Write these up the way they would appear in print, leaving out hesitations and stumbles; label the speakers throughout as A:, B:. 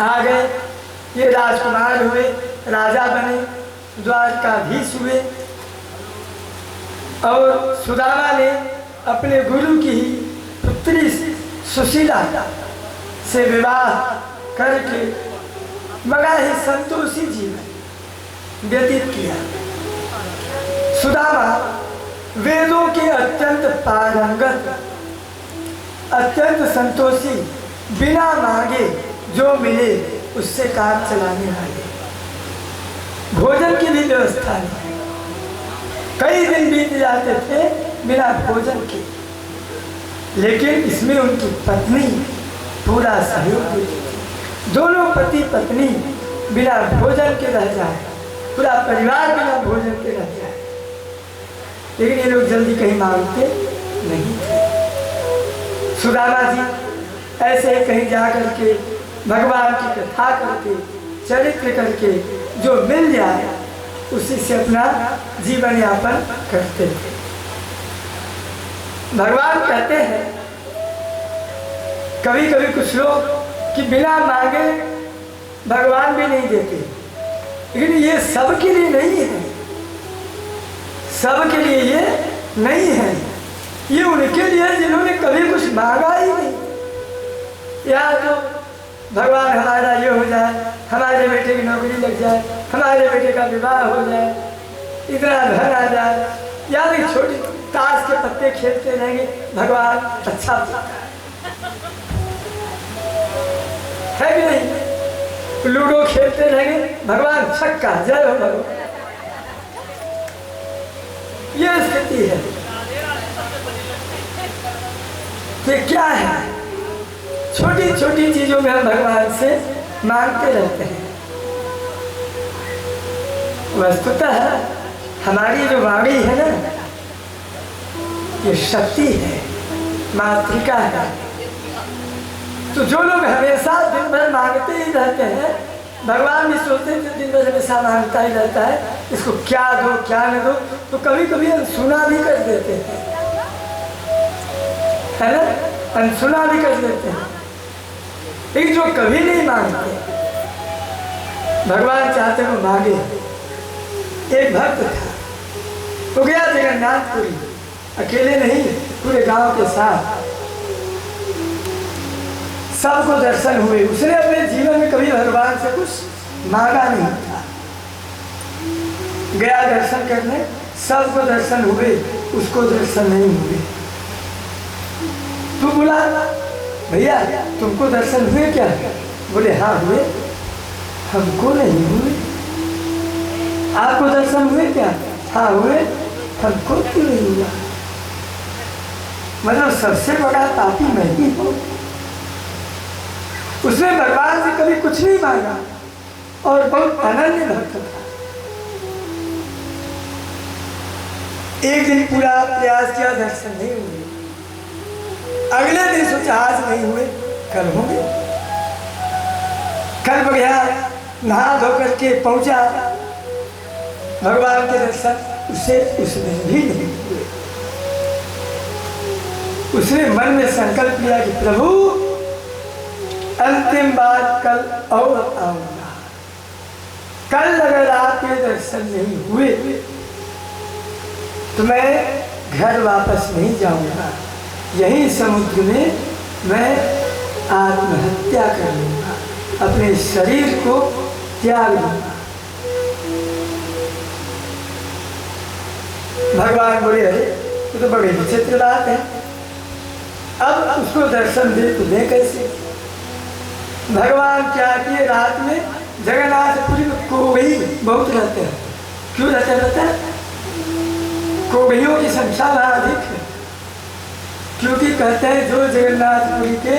A: आ गए, ये राजकुमार हुए, राजा बने, द्वारकाधीश हुए। और सुदामा ने अपने गुरु की ही पुत्री सुशीला से विवाह करके बड़ा ही संतोषी जीवन व्यतीत किया। सुदामा वेदों के अत्यंत पारंगत, अत्यंत संतोषी, बिना मांगे जो मिले उससे काम चलाने वाले, भोजन की भी व्यवस्था नहीं। कई दिन बीत जाते थे बिना भोजन के, लेकिन इसमें उनकी पत्नी पूरा सहयोग देती थी। दोनों पति पत्नी बिना भोजन के रह जाए, पूरा परिवार बिना भोजन के रह जाए, लेकिन ये लोग जल्दी कहीं मांगते नहीं थे। सुदामा जी ऐसे ही कहीं जा करके भगवान की कथा करके, चरित्र करके जो मिल जाए उसी से अपना जीवन यापन करते थे। भगवान कहते हैं कभी कभी कुछ लोग कि बिना मांगे भगवान भी नहीं देते, लेकिन ये सबके लिए नहीं है, सबके लिए ये नहीं है। ये उनके लिए जिन्होंने कभी कुछ मांगा ही नहीं। या तो भगवान हमारा ये हो जाए, हमारे बेटे की नौकरी लग जाए, हमारे बेटे का विवाह हो जाए, इतना धन आ जाए, या भी छोटी ताश के पत्ते खेलते रहेंगे, भगवान अच्छा है कि नहीं, लूडो खेलते रहेंगे, भगवान छक्का, जय हो भगवान। ये स्थिति है। ये क्या है? छोटी छोटी चीजों में हम भगवान से मांगते रहते हैं। वस्तुतः हमारी जो वाणी है ना, ये शक्ति है, मातृका है। तो जो लोग हमेशा दिन भर मांगते ही रहते हैं, भगवान भी सोचते हैं दिन भर हमेशा मांगता ही रहता है, इसको क्या दो क्या न दो, तो कभी कभी अनसुना भी कर देते हैं, है ना, अनसुना भी कर देते हैं। लेकिन जो कभी नहीं मांगते, भगवान चाहते वो मांगे। एक भक्त था, वो गया जगन्नाथपुरी, अकेले नहीं, पूरे गांव के साथ, सबको दर्शन हुए। उसने अपने जीवन में कभी भगवान से कुछ मांगा नहीं था। गया दर्शन करने, सबको दर्शन हुए, उसको दर्शन नहीं हुए। तू बोला भैया तुमको दर्शन हुए क्या? बोले हाँ हुए। हमको नहीं हुए। आपको दर्शन हुए क्या? हाँ हुए। हमको क्यों नहीं हुआ? मतलब सबसे बड़ा पापी मैं ही हूँ। उसने भगवान से कभी कुछ नहीं मांगा और बहुत अनन्य भक्त था। एक दिन पूरा प्रयास किया, दर्शन नहीं हुए। अगले दिन सोचा आज नहीं हुए, कल होंगे। कल गया, नहा धो करके पहुंचा, भगवान के दर्शन उसे उस दिन भी नहीं हुए। उसने मन में संकल्प लिया कि प्रभु अंतिम बार कल और आऊंगा। कल अगर आपके दर्शन नहीं हुए तो मैं घर वापस नहीं जाऊंगा, यही समुद्र में मैं आत्महत्या कर लूंगा, अपने शरीर को त्याग लूंगा। भगवान बोले अरे ये तो बड़ी विचित्र बात है, अब उसको दर्शन दे तो दे कैसे? भगवान क्या किए, रात में जगन्नाथपुरी में कोढ़ी बहुत रहते हैं। क्यों रहते हैं? कोढ़ियों की संख्या वहाँ अधिक है, क्योंकि कहते हैं जो जगन्नाथपुरी के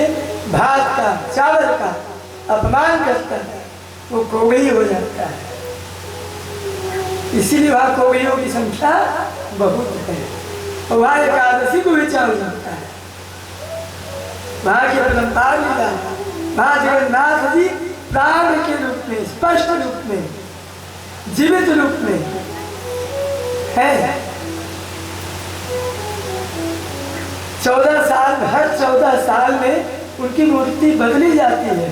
A: भात का, चावल का अपमान करता है वो कोढ़ी हो जाता है। इसीलिए वहाँ कोढ़ियों की संख्या बहुत है। और वहाँ एकादशी को भी चावल जाता है। वहाँ की परंपरा लीला, वहाँ जगन्नाथ जी प्राण के रूप में, स्पष्ट रूप में, जीवित रूप में है। 14 साल, हर 14 साल में उनकी मूर्ति बदली जाती है।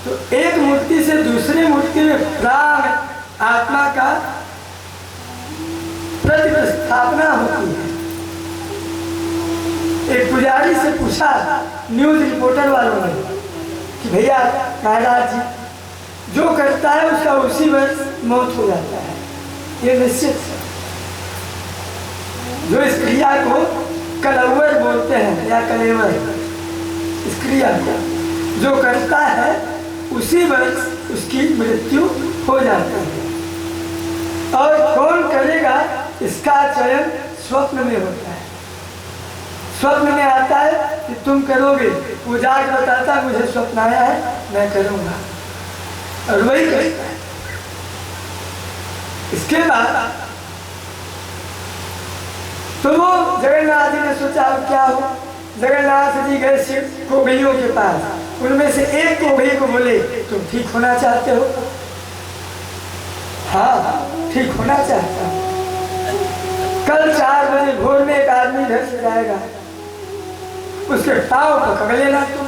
A: तो एक मूर्ति से दूसरी मूर्ति में प्राण आत्मा का प्रतिस्थापना होती है। एक पुजारी से पूछा न्यूज रिपोर्टर वालों ने कि भैया महाराज जी, जो करता है उसका उसी वर्ष मौत हो जाता है, ये निश्चित है। जो इस क्रिया को कलवर बोलते हैं या कलेवर, इस क्रिया को जो करता है उसी वर्ष उसकी मृत्यु हो जाती है। और कौन करेगा इसका चयन स्वप्न में होता है। स्वप्न में आता है कि तुम करोगे, वो जाग बताता है मुझे स्वप्न आया है, मैं करूँगा, और वही करता है। इसके बाद तो वो जगन्नाथ जी ने सोचा अब क्या हो। जगन्नाथ जी गए शिव कोघियों के पास, उनमें से एक कोघी को बोले तुम ठीक होना चाहते हो? हाँ, ठीक होना चाहता हूँ। कल 4 बजे भोर में एक आदमी घर से जाएगा, उसके पाँव पकड़ लेना तुम,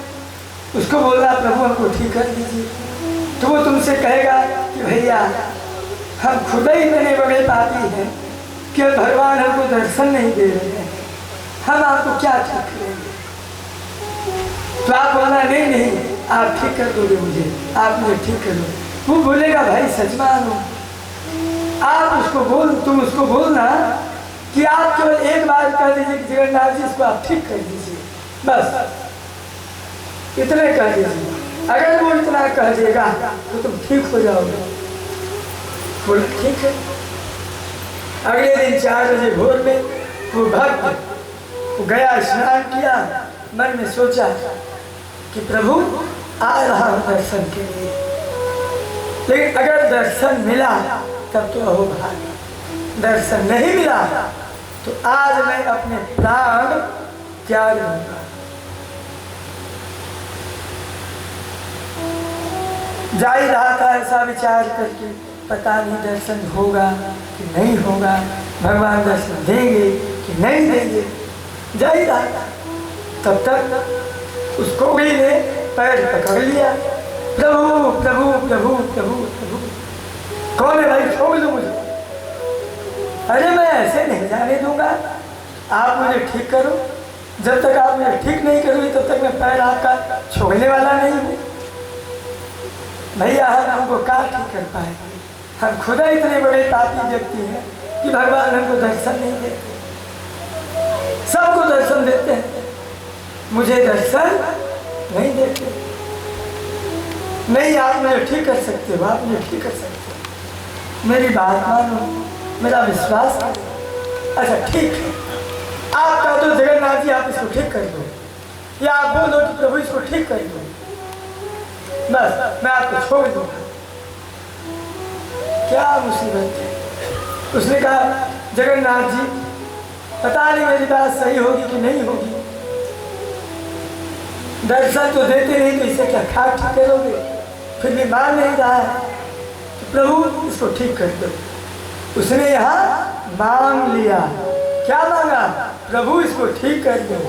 A: उसको बोलना प्रभु हमको ठीक कर दीजिए। तो वो तुमसे कहेगा कि भैया हम खुद ही इतने बड़े पापी हैं कि भगवान हमको दर्शन नहीं दे रहे हैं, हम आपको क्या ठीक करेंगे? तो आप बोलना नहीं नहीं आप ठीक कर दोगे मुझे, आप मुझे ठीक कर दो। वो बोलेगा भाई सच मानो, आप उसको बोल, तुम उसको बोलना कि आप केवल एक बार कह दीजिए कि जगन्नाथ जी इसको आप ठीक कर दीजिए, बस इतने कह दीजिए। अगर वो इतना कह देगा तो तुम ठीक हो जाओगे। बोले ठीक है। अगले दिन 4 बजे भोर में वो भक्त गया, स्नान किया, मन में सोचा कि प्रभु आ रहा हूँ दर्शन के लिए, लेकिन अगर दर्शन मिला तब तो अहो भाग्य, दर्शन नहीं मिला तो आज मैं अपने प्राण त्याग दूंगा। जा ही रहा था ऐसा विचार करके, पता नहीं दर्शन होगा कि नहीं होगा, भगवान दर्शन देंगे कि नहीं देंगे, जा ही रहा था। तब तक उसको भी ने पैर पकड़ लिया, प्रभु प्रभु प्रभु प्रभु प्रभु। कौन है भाई, छोड़ दो मुझे। अरे मैं ऐसे नहीं जाने दूंगा, आप मुझे ठीक करो, जब तक आप मुझे ठीक नहीं करोगे तब तक मैं पैर आपका छोड़ने वाला नहीं हूँ। भैया हमको क्या ठीक कर पाएंगे, हम खुदा इतने बड़े पापी व्यक्ति हैं कि भगवान हमको दर्शन नहीं देते। सबको दर्शन देते हैं, मुझे दर्शन नहीं देते। नहीं, आप मुझे ठीक कर सकते हो, आप मुझे ठीक कर सकते हो, मेरी बात मानो, मेरा विश्वास करो। अच्छा ठीक है, आप कह दो जगन्नाथ जी आप इसको ठीक कर दो, या आप बोल दो कि प्रभु इसको ठीक कर दो, बस मैं आपको छोड़ दूंगा। क्या मुसीबत है। उसने कहा जगन्नाथ जी पता नहीं मेरी बात सही होगी कि नहीं होगी, दर्शन तो देते नहीं तो इसे क्या खा ठीक करोगे, फिर भी मान नहीं रहा है, तो प्रभु इसको ठीक कर दो। उसने यहाँ मांग लिया, क्या मांगा? प्रभु इसको ठीक कर दो।